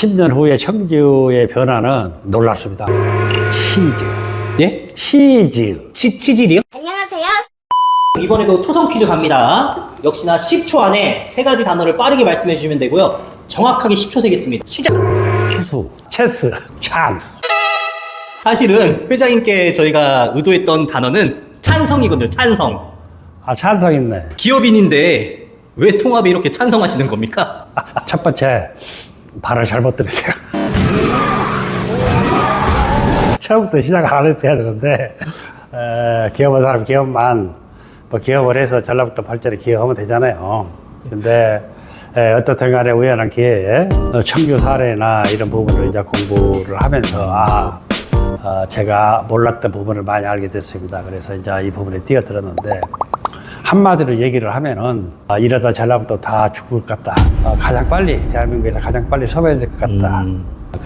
10년 후에 청주의 변화는 놀랍습니다. 치즈. 예? 치즈. 치질이요? 안녕하세요. 이번에도 초성 퀴즈 갑니다. 역시나 10초 안에 세 가지 단어를 빠르게 말씀해 주시면 되고요. 정확하게 10초 세겠습니다. 시작! 투수. 체스. 찬스. 사실은 회장님께 저희가 의도했던 단어는 찬성이거든요. 찬성. 아, 찬성 있네. 기업인인데 왜 통합에 이렇게 찬성하시는 겁니까? 첫 번째, 발을 잘못 들으세요. 처음부터 시작 안 해도 돼야 되는데, 기업한 사람 기업만, 뭐 기업을 해서 전라북도 발전에 기여하면 되잖아요. 근데, 어떻든 간에 우연한 기회에 청주 사례나 이런 부분을 이제 공부를 하면서, 제가 몰랐던 부분을 많이 알게 됐습니다. 그래서 이제 이 부분에 뛰어들었는데, 한마디로 얘기를 하면은, 이러다 전라북도 다 죽을 것 같다. 가장 빨리, 대한민국에서 가장 빨리 소멸될 것 같다.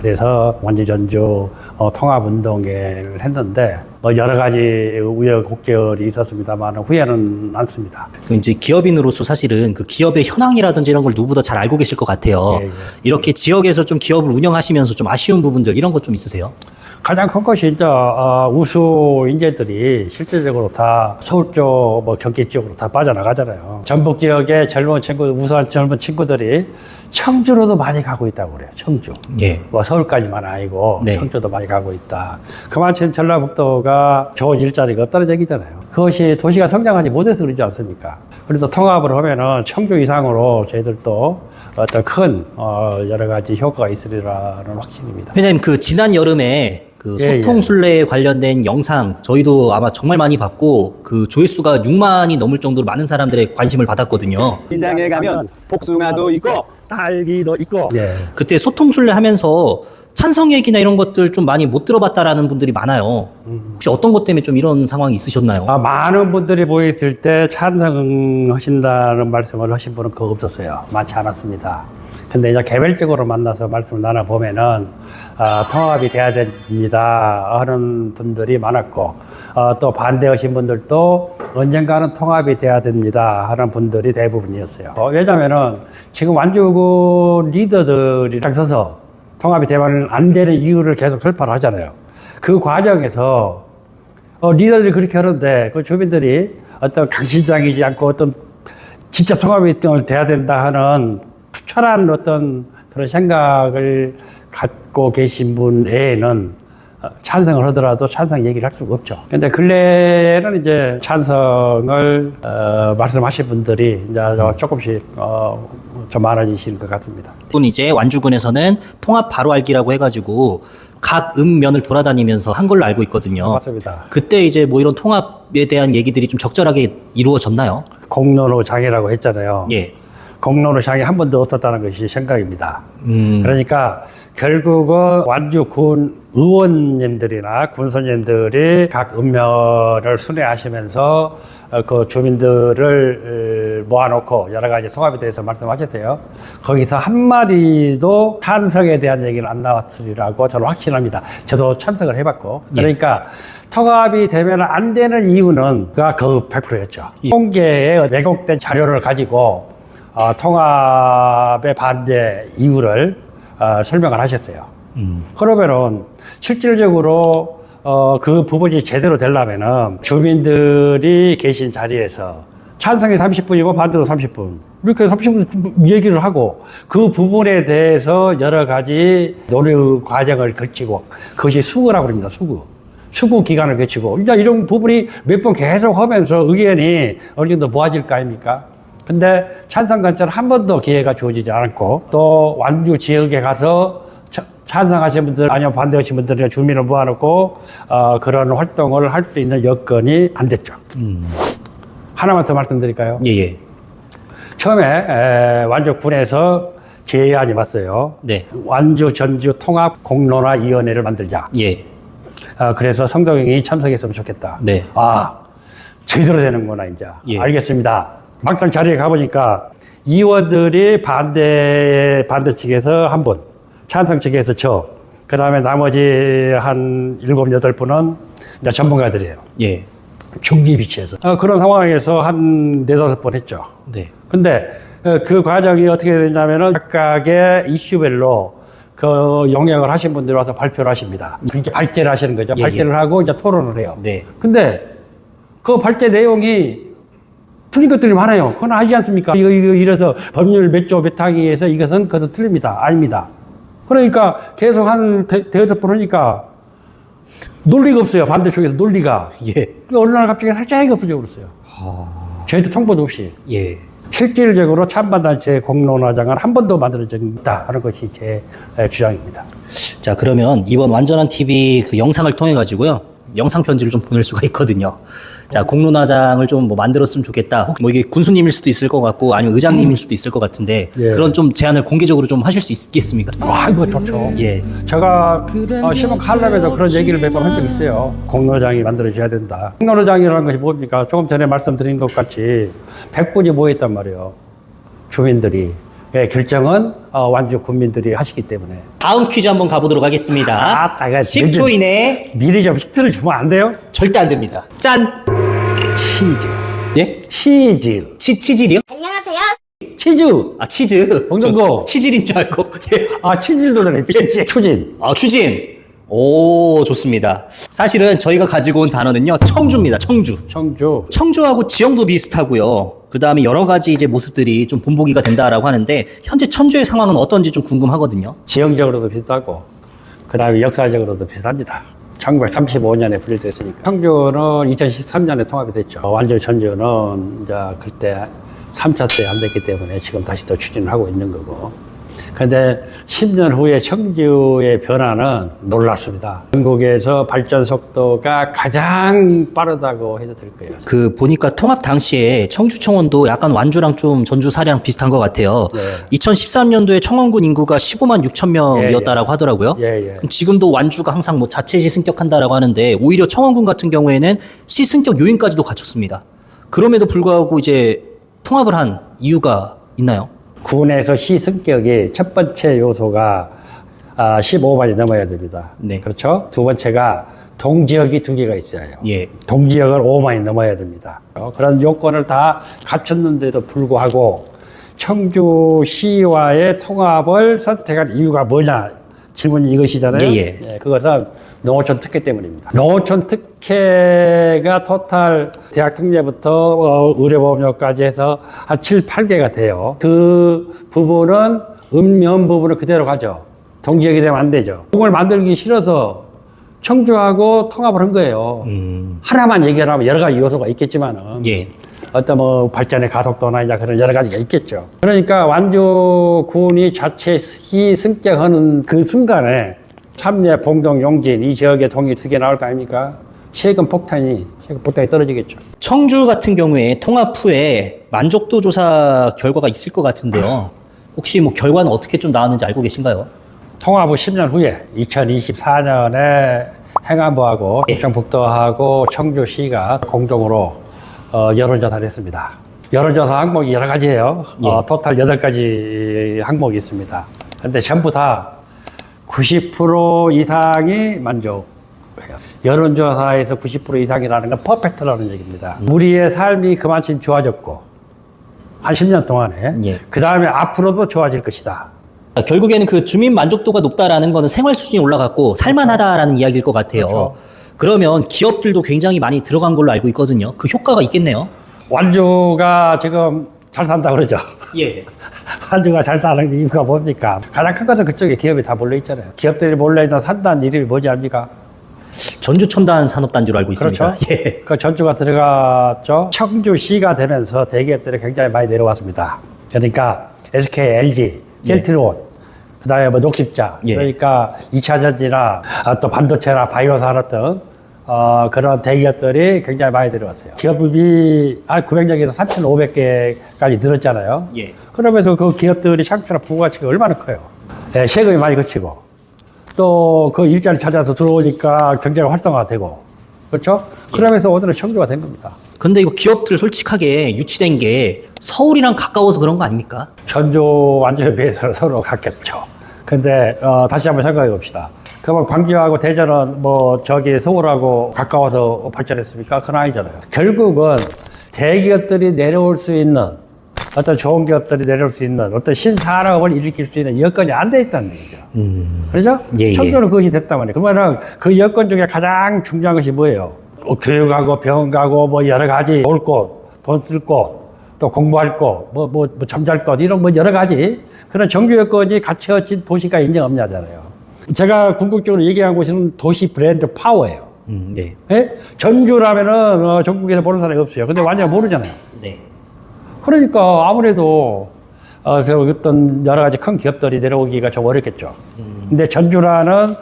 그래서 원주 전주 통합운동회를 했는데, 뭐 여러 가지 우여곡절이 있었습니다만 후회는 않습니다. 그럼 이제 기업인으로서 사실은 그 기업의 현황이라든지 이런 걸 누구보다 잘 알고 계실 것 같아요. 예. 이렇게 지역에서 좀 기업을 운영하시면서 좀 아쉬운 부분들 이런 것 좀 있으세요? 가장 큰 것이 이제 우수 인재들이 실질적으로 다 서울 쪽, 뭐 경기 쪽으로 다 빠져나가잖아요. 전북 지역의 우수한 젊은 친구들이 청주로도 많이 가고 있다고 그래요. 청주. 예. 뭐 서울까지만 아니고 네. 청주도 많이 가고 있다. 그만큼 전라북도가 좋은 일자리가 없다는 얘기잖아요. 그것이 도시가 성장하지 못해서 그러지 않습니까? 그래서 통합을 하면은 청주 이상으로 저희들도 어떤 큰 여러 가지 효과가 있으리라는 확신입니다. 회장님 그 지난 여름에 그 예, 소통순례에 관련된 영상 저희도 아마 정말 많이 봤고 그 조회수가 6만이 넘을 정도로 많은 사람들의 관심을 받았거든요. 시장에 가면 복숭아도 있고 딸기도 있고 예. 그때 소통순례 하면서 찬성 얘기나 이런 것들 좀 많이 못 들어봤다라는 분들이 많아요. 혹시 어떤 것 때문에 좀 이런 상황이 있으셨나요? 많은 분들이 모였을 때 찬성하신다는 말씀을 하신 분은 거의 없었어요. 많지 않았습니다. 근데 이제 개별적으로 만나서 말씀을 나눠보면은, 통합이 돼야 됩니다 하는 분들이 많았고, 또 반대하신 분들도 언젠가는 통합이 돼야 됩니다 하는 분들이 대부분이었어요. 왜냐면은 지금 완주군 리더들이 딱 서서 통합이 되면 안 되는 이유를 계속 설파를 하잖아요. 그 과정에서 리더들이 그렇게 하는데 그 주민들이 어떤 강심장이지 않고 어떤 진짜 통합이 돼야 된다 하는 투철한 어떤 그런 생각을 갖고 계신 분 외에는 찬성을 하더라도 찬성 얘기를 할 수가 없죠. 근데 근래에는 이제 찬성을 말씀하신 분들이 이제 조금씩 좀 많아지시는 것 같습니다. 또 이제 완주군에서는 통합 바로 알기라고 해가지고 각 읍면을 돌아다니면서 한 걸로 알고 있거든요. 맞습니다. 그때 이제 뭐 이런 통합에 대한 얘기들이 좀 적절하게 이루어졌나요? 공론호 장애라고 했잖아요. 예. 공론호 장애 한 번도 없었다는 것이 생각입니다. 그러니까 결국은 완주군 의원님들이나 군수님들이 각 읍면을 순회하시면서 그 주민들을 모아놓고 여러 가지 통합에 대해서 말씀하셨어요. 거기서 한마디도 찬성에 대한 얘기는 안 나왔으리라고 저는 확신합니다. 저도 찬성을 해봤고. 그러니까 통합이 되면 안 되는 이유는 그 100%였죠. 통계에 왜곡된 자료를 가지고 통합의 반대 이유를 설명을 하셨어요. 그러면은 실질적으로 그 부분이 제대로 되려면은 주민들이 계신 자리에서 찬성이 30분이고 반대도 30분 이렇게 30분 얘기를 하고 그 부분에 대해서 여러 가지 논의 과정을 거치고 그것이 수구라고 합니다. 수구 기간을 거치고 이제 이런 부분이 몇 번 계속 하면서 의견이 어느 정도 모아질 거 아닙니까? 근데 찬성 관찰 한 번도 기회가 주어지지 않았고 또 완주 지역에 가서 찬성하신 분들 아니면 반대하신 분들이나 주민을 모아놓고 그런 활동을 할 수 있는 여건이 안 됐죠. 하나만 더 말씀드릴까요? 예. 처음에 완주군에서 제안이 왔어요. 네. 완주 전주 통합 공론화위원회를 만들자. 예. 그래서 성동형이 참석했으면 좋겠다. 네. 제대로 되는구나 이제. 예. 알겠습니다. 막상 자리에 가보니까 의원들이 반대 측에서 한 분, 찬성 측에서 그 다음에 나머지 한 7, 8분은 이제 전문가들이에요. 예. 중립 위치에서. 그런 상황에서 한 4, 5번 했죠. 네. 근데 그 과정이 어떻게 되냐면은 각각의 이슈별로 그 용역을 하신 분들이 와서 발표를 하십니다. 이렇게 발제를 하시는 거죠. 예, 발제를 하고 이제 토론을 해요. 네. 근데 그 발제 내용이 틀린 것들이 많아요. 그건 아시지 않습니까? 이거 이래서 법률 몇 조 몇 항에서 이것은 그것은 틀립니다. 아닙니다. 그러니까 계속 한 대여섯 번 하니까 논리가 없어요. 반대쪽에서 논리가. 예. 어느 날 갑자기 살짝이 없어져 버렸어요. 저희도 통보도 없이. 예. 실질적으로 찬반단체 공론화장을 한 번도 만들어진 적이 없다 하는 것이 제 주장입니다. 자, 그러면 이번 완전한 TV 그 영상을 통해 가지고요. 영상 편지를 좀 보낼 수가 있거든요. 자, 공론화장을 좀 뭐 만들었으면 좋겠다. 혹 뭐 이게 군수님일 수도 있을 것 같고 아니면 의장님일 수도 있을 것 같은데 예. 그런 좀 제안을 공개적으로 좀 하실 수 있겠습니까? 와, 이거 좋죠. 예. 제가 신문 칼럼에도 그런 얘기를 몇 번 한 적 있어요. 공론화장이 만들어져야 된다. 공론화장이라는 것이 뭡니까? 조금 전에 말씀드린 것 같이 100분이 모여있단 말이에요. 주민들이. 예, 결정은 완주 군민들이 하시기 때문에. 다음 퀴즈 한번 가보도록 하겠습니다. 아, 따가 10초 이내에 미리 좀 힌트를 주면 안 돼요? 절대 안 됩니다. 짠! 치즈. 예? 치즈. 치질이요? 치즈. 아, 치즈. 먹는 거. 치질인 줄 알고. 예. 아, 치질도 전에 추진. 아, 추진. 오, 좋습니다. 사실은 저희가 가지고 온 단어는요, 청주입니다. 청주. 청주. 청주하고 지형도 비슷하고요. 그 다음에 여러 가지 이제 모습들이 좀 본보기가 된다라고 하는데, 현재 청주의 상황은 어떤지 좀 궁금하거든요. 지형적으로도 비슷하고, 그 다음에 역사적으로도 비슷합니다. 1935년에 분리됐으니까. 청주는 2013년에 통합이 됐죠. 완주 전주는 이제 그때 3차 때 안 됐기 때문에 지금 다시 또 추진을 하고 있는 거고. 근데 10년 후에 청주의 변화는 놀랍습니다. 전국에서 발전 속도가 가장 빠르다고 해도 될 거예요. 그 보니까 통합 당시에 청주청원도 약간 완주랑 좀 전주 사례랑 비슷한 것 같아요. 네. 2013년도에 청원군 인구가 15만 6천 명이었다라고 하더라고요. 예, 예. 그럼 지금도 완주가 항상 뭐 자체시 승격한다라고 하는데 오히려 청원군 같은 경우에는 시 승격 요인까지도 갖췄습니다. 그럼에도 불구하고 이제 통합을 한 이유가 있나요? 군에서 시 승격이 첫 번째 요소가 15만이 넘어야 됩니다. 네. 그렇죠? 두 번째가 동지역이 두 개가 있어요. 예. 동지역을 5만이 넘어야 됩니다. 그런 요건을 다 갖췄는데도 불구하고 청주시와의 통합을 선택한 이유가 뭐냐? 질문이 이것이잖아요. 예. 그것은 농어촌 특혜 때문입니다. 농어촌 특혜가 토탈 대학 특례부터 의료보험료까지 해서 한 7, 8개가 돼요. 그 부분은 면 부분은 그대로 가죠. 동지역이 되면 안 되죠. 그걸 만들기 싫어서 청주하고 통합을 한 거예요. 하나만 얘기하면 여러 가지 요소가 있겠지만은. 예. 어떤 뭐 발전의 가속도나 이제 그런 여러 가지가 있겠죠. 그러니까 완주군이 자체 시 승격하는 그 순간에 삼례, 봉동, 용진 이 지역에 동이 두 개 나올 거 아닙니까? 세금 폭탄이 떨어지겠죠. 청주 같은 경우에 통합 후에 만족도 조사 결과가 있을 것 같은데요. 혹시 뭐 결과는 어떻게 좀 나왔는지 알고 계신가요? 통합 후 10년 후에 2024년에 행안부하고 충청북도하고 청주시가 공동으로 여론조사를 했습니다. 여론조사 항목이 여러 가지예요. 예. 토탈 8가지 항목이 있습니다. 근데 전부 다 90% 이상이 만족해요. 여론조사에서 90% 이상이라는 건 퍼펙트라는 얘기입니다. 우리의 삶이 그만큼 좋아졌고 한 10년 동안에 예. 그 다음에 앞으로도 좋아질 것이다. 결국에는 그 주민 만족도가 높다라는 거는 생활 수준이 올라갔고 살만하다라는 이야기일 것 같아요. 그렇죠. 그러면 기업들도 굉장히 많이 들어간 걸로 알고 있거든요. 그 효과가 있겠네요. 완주가 지금 잘 산다 그러죠. 예. 완주가 잘 사는 이유가 뭡니까? 가장 큰 것은 그쪽에 기업이 다 몰려 있잖아요. 기업들이 몰려 있는 산다는 이름이 뭐지 압니까? 전주 첨단 산업단지로 알고 있습니다. 그렇죠. 예. 그 전주가 들어갔죠. 청주시가 되면서 대기업들이 굉장히 많이 내려왔습니다. 그러니까 SK, LG, 셀트리온, 그다음에 뭐 녹십자, 예. 그러니까 2차 전지나 또 반도체나 바이오 산업 등 그런 대기업들이 굉장히 많이 들어왔어요. 기업이 한 900개에서 3,500개까지 늘었잖아요. 예. 그러면서 그 기업들이 창출한 부가가치가 얼마나 커요. 예, 세금이 많이 거치고 또 그 일자리 찾아서 들어오니까 경제가 활성화가 되고 그렇죠? 그러면서 오늘은 청주가 된 겁니다. 근데 이거 기업들 솔직하게 유치된 게 서울이랑 가까워서 그런 거 아닙니까? 전주 완주에 비해서는 서로 같겠죠. 근데 다시 한번 생각해 봅시다. 그러면 광주하고 대전은 뭐 저기 서울하고 가까워서 발전했습니까? 그건 아니잖아요. 결국은 대기업들이 내려올 수 있는 어떤 좋은 기업들이 내려올 수 있는 어떤 신산업을 일으킬 수 있는 여건이 안 돼 있다는 얘기죠. 그렇죠? 예, 예. 청주는 그것이 됐단 말이에요. 그러면은 그 여건 중에 가장 중요한 것이 뭐예요? 교육하고 병원 가고 뭐 여러 가지 올 곳, 돈 쓸 곳, 또 공부할 곳, 뭐 잠잘 곳 이런 뭐 여러 가지 그런 정규 여건이 갖춰진 도시가 있냐 없냐잖아요. 제가 궁극적으로 얘기한 곳은 도시 브랜드 파워예요. 네. 예? 전주라면은 전국에서 보는 사람이 없어요. 근데 완전 모르잖아요. 네. 그러니까 아무래도 그 어떤 여러 가지 큰 기업들이 내려오기가 좀 어렵겠죠. 근데 전주라는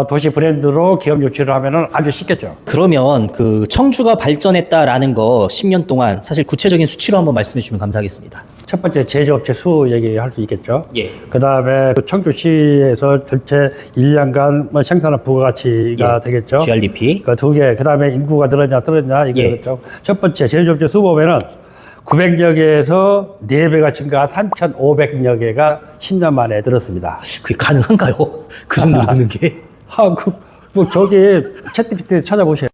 도시 브랜드로 기업 유치를 하면은 아주 쉽겠죠. 그러면 그 청주가 발전했다라는 거 10년 동안 사실 구체적인 수치로 한번 말씀해 주시면 감사하겠습니다. 첫 번째 제조업체 수 얘기할 수 있겠죠. 예. 그 다음에 청주시에서 전체 1년간 뭐 생산한 부가가치가 예. 되겠죠. GRDP. 그 두 개. 그 다음에 인구가 늘었냐 이게 예. 그렇죠. 첫 번째 제조업체 수 보면은 900여 개에서 4배가 증가한 3,500여 개가 10년 만에 늘었습니다. 그게 가능한가요? 그 정도로 드는 게? 뭐 저기 챗GPT 찾아보세요.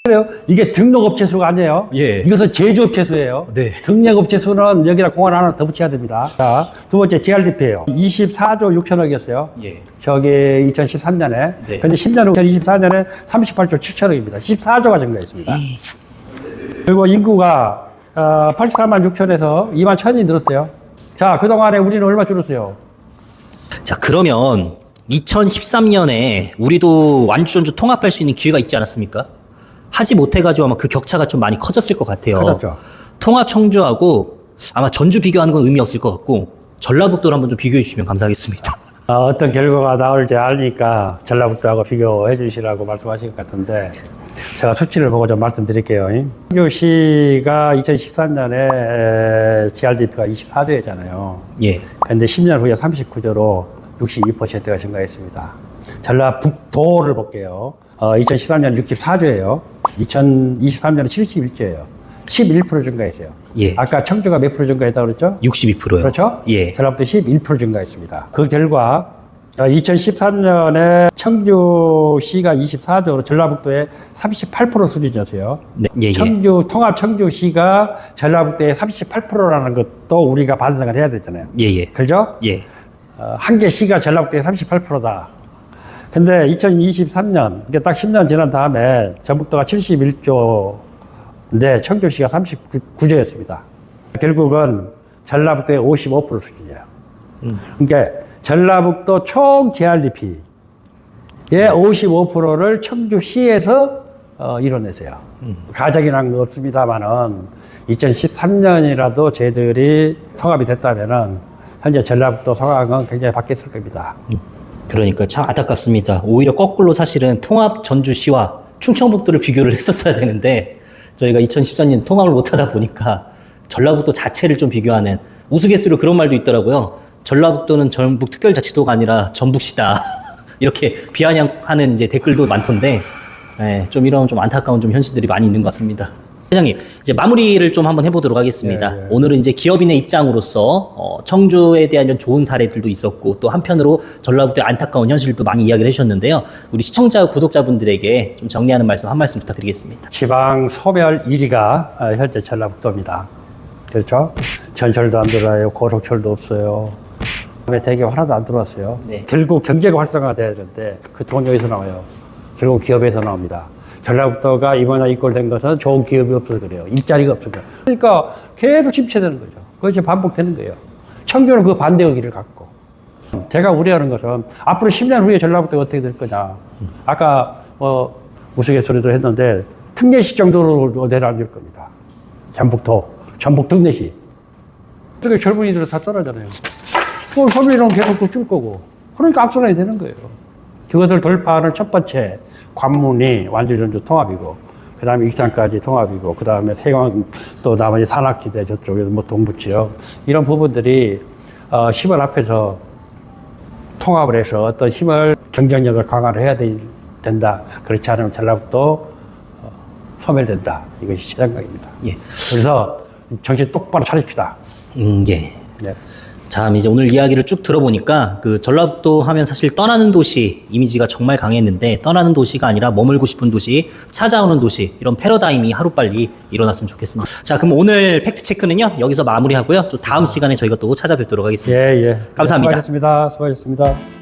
그래요? 이게 등록업체 수가 아니에요. 예. 이것은 제조업체 수예요. 네. 등록업체 수는 여기다 공안 하나 더 붙여야 됩니다. 자, 두 번째 GRDP예요. 24조 6천억이었어요. 예. 저기 2013년에. 네. 근데 10년 후 2024년에 38조 7천억입니다. 14조가 증가했습니다. 그리고 인구가 84만 6천에서 2만 1천이 늘었어요. 자, 그동안에 우리는 얼마 줄었어요? 자, 그러면 2013년에 우리도 완주전주 통합할 수 있는 기회가 있지 않았습니까? 하지 못해가지고 아마 그 격차가 좀 많이 커졌을 것 같아요. 커졌죠. 통합 청주하고 아마 전주 비교하는 건 의미 없을 것 같고 전라북도를 한번 좀 비교해 주시면 감사하겠습니다. 어떤 결과가 나올지 알니까 전라북도하고 비교해 주시라고 말씀하신 것 같은데 제가 수치를 보고 좀 말씀드릴게요. 청주시가 2013년에 GRDP가 24조였잖아요. 예. 근데 10년 후에 39조로 62%가 증가했습니다. 전라북도를 볼게요. 2013년 64조예요. 2023년은 71조예요. 11% 증가했어요. 예. 아까 청주가 몇 프로 증가했다고 그랬죠? 62%요. 그렇죠? 예. 전라북도 11% 증가했습니다. 그 결과 2013년에 청주시가 24조로 전라북도의 38% 수준이었어요. 네. 예, 예. 통합 청주시가 전라북도의 38%라는 것도 우리가 반성을 해야 되잖아요. 예, 예. 그렇죠? 예. 한 개 시가 전라북도의 38%다. 근데 2023년, 이게 딱 10년 지난 다음에 전북도가 71조인데 청주시가 39조였습니다. 결국은 전라북도의 55% 수준이에요. 그러니까 전라북도 총 GRDP의 55%를 청주시에서 이뤄내세요. 가정이 난 거 없습니다만은 2013년이라도 저희들이 통합이 됐다면은 현재 전라북도 상황은 굉장히 바뀌었을 겁니다. 그러니까 참 안타깝습니다. 오히려 거꾸로 사실은 통합 전주시와 충청북도를 비교를 했었어야 되는데 저희가 2014년 통합을 못하다 보니까 전라북도 자체를 좀 비교하는 우스갯소리로 그런 말도 있더라고요. 전라북도는 전북 특별자치도가 아니라 전북시다. 이렇게 비아냥하는 이제 댓글도 많던데 예, 좀 이런 좀 안타까운 좀 현실들이 많이 있는 것 같습니다. 회장님, 이제 마무리를 좀 한번 해보도록 하겠습니다. 예. 오늘은 이제 기업인의 입장으로서 청주에 대한 좀 좋은 사례들도 있었고 또 한편으로 전라북도의 안타까운 현실도 많이 이야기를 해주셨는데요. 우리 시청자, 구독자분들에게 좀 정리하는 말씀 한 말씀 부탁드리겠습니다. 지방 소멸 1위가 현재 전라북도입니다. 그렇죠? 전철도 안 들어와요. 고속철도 없어요. 왜 대기업 하나도 안 들어왔어요. 네. 결국 경제가 활성화돼야 되는데 그 돈이 어디서 나와요? 결국 기업에서 나옵니다. 전라북도가 이번에 입골된 것은 좋은 기업이 없어서 그래요. 일자리가 없어서. 그러니까 계속 침체되는 거죠. 그것이 반복되는 거예요. 청주는 그 반대의 길을 갔고. 제가 우려하는 것은 앞으로 10년 후에 전라북도가 어떻게 될 거냐. 아까 우스갯소리도 했는데 특례시 정도로 내려앉을 겁니다. 전북 특례시. 그러니까 젊은이들은 다 떠나잖아요. 소비는 계속 줄 거고. 그러니까 악순환이 되는 거예요. 그것을 돌파하는 첫 번째 관문이 완주전주 통합이고, 그 다음에 익산까지 통합이고, 그 다음에 세광 또 나머지 산악지대 저쪽에서 뭐 동부지역 이런 부분들이 10월 앞에서 통합을 해서 어떤 힘을 경쟁력을 강화를 해야 된다. 그렇지 않으면 전라북도 소멸된다. 이것이 제 생각입니다. 예. 그래서 정신 똑바로 차립시다. 예. 네. 자, 이제 오늘 이야기를 쭉 들어보니까 그 전라북도 하면 사실 떠나는 도시 이미지가 정말 강했는데 떠나는 도시가 아니라 머물고 싶은 도시, 찾아오는 도시 이런 패러다임이 하루빨리 일어났으면 좋겠습니다. 자, 그럼 오늘 팩트 체크는요 여기서 마무리하고요. 또 다음 시간에 저희가 또 찾아뵙도록 하겠습니다. 예, 예. 감사합니다. 수고하셨습니다. 수고하셨습니다.